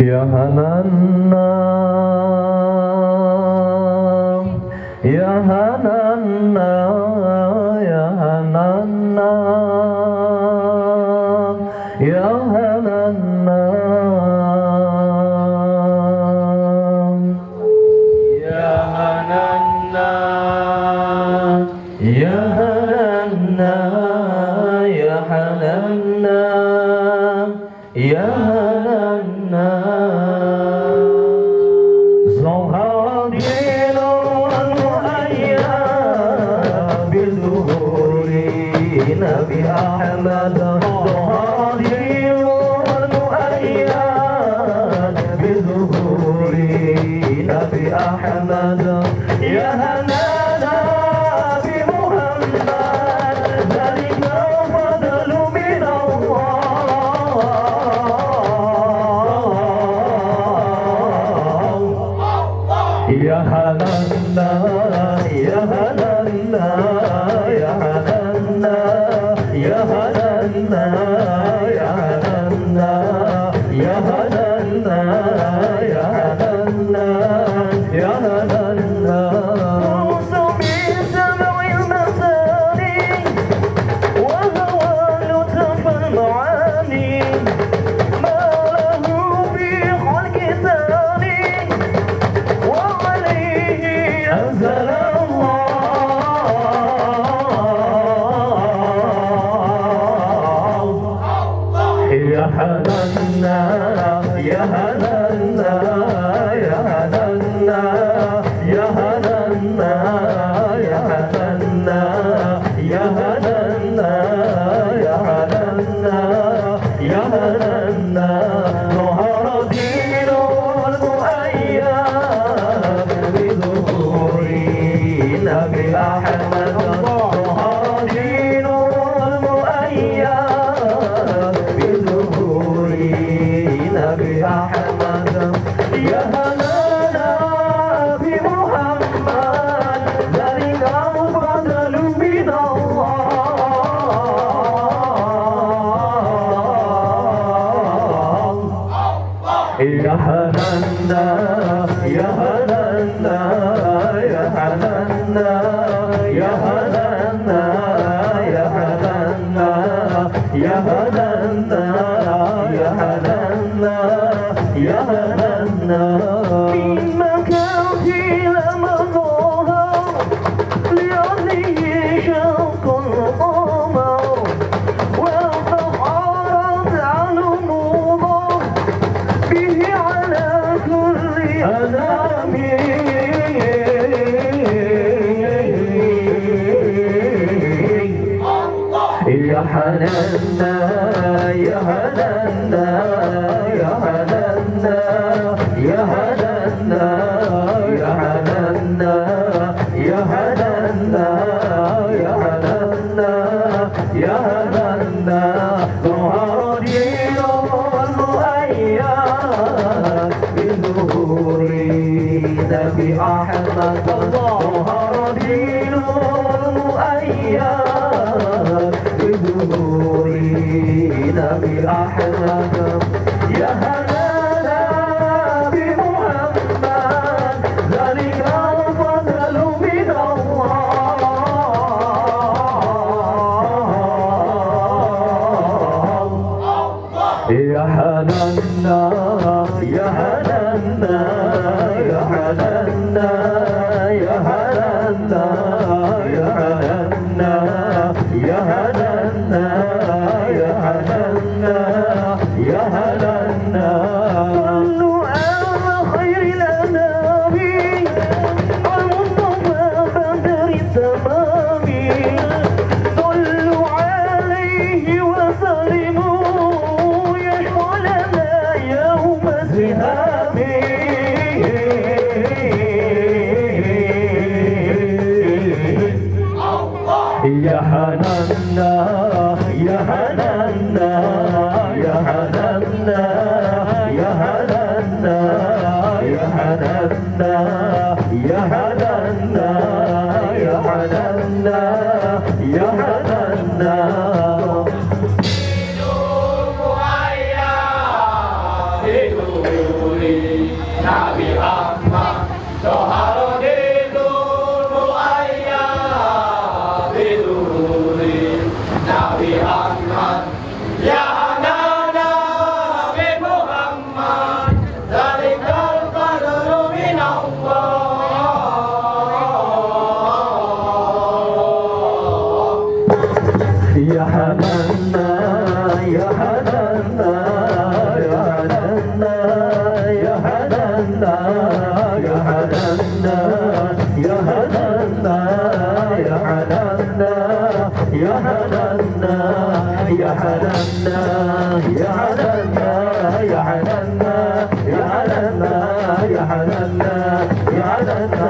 يا هنانا يا هنانا يا هنانا يا هنانا يا هنانا يا هنانا يا هنانا يا هنانا ظهر الأيام بظهور نبي أحمد ظهر الأيام بظهور نبي أحمد يا هنانا بمحمد ذلك الفضل من الله يا هنانا يا هنانا يا هنانا يا هنانا يا هنانا يا هنانا يا هنانا يا هنانا موسم سبع المثاني وهوى لطف المعاني ما له في خلق ثاني وعليه أنزل الله يا هنانا يا هنانا يا هنانا يا هنانا يا هنانا يا هنانا يا هنانا يا هنانا ظهر دين المؤيد بظهور نبي أحمد ظهر دين المؤيد بظهور نبي أحمد يا هنانا بمحمد ذلك الفضل من الله يا هنانا يا هنانا يا هنانا يا هنانا يا هنانا يا هنانا يا هنانا يا هنانا من مكانتي لما ظهر لأني شوق القمر وانتحرت عنه نور به على كل أنامي يا هنانا يا هنانا يا هنانا يا هنانا يا هنانا يا هنانا يا هنانا يا هنانا ظهر دين المؤيد بظهور نبي أحمد ظهر دين المؤيد بظهور نبي أحمد يا هنانا بمحمد ذلك الفضل من الله يا هنانا يا هنانا يا هنانا يا هنانا يا هنانا يا هنانا يا هنانا يا هنانا صلوا على خير الأنام المصطفى بدر التمام صلوا عليه وسلموا يشفع لنا يوم الزهام biduri Nabi Ahmad Toharodinul Mu'ayyah biduri Nabi Ahmad Ya Hanana Nabi Muhammad Zalikal qadru minallah Ya Hananna, Ya Hananna, Ya Hananna, Ya Hananna, Ya Hananna, Ya Hananna, Ya Hananna, Ya Hananna, Ya Hananna, Ya Hananna, Ya Hananna, Ya Hananna, Ya Hananna, Ya Hananna,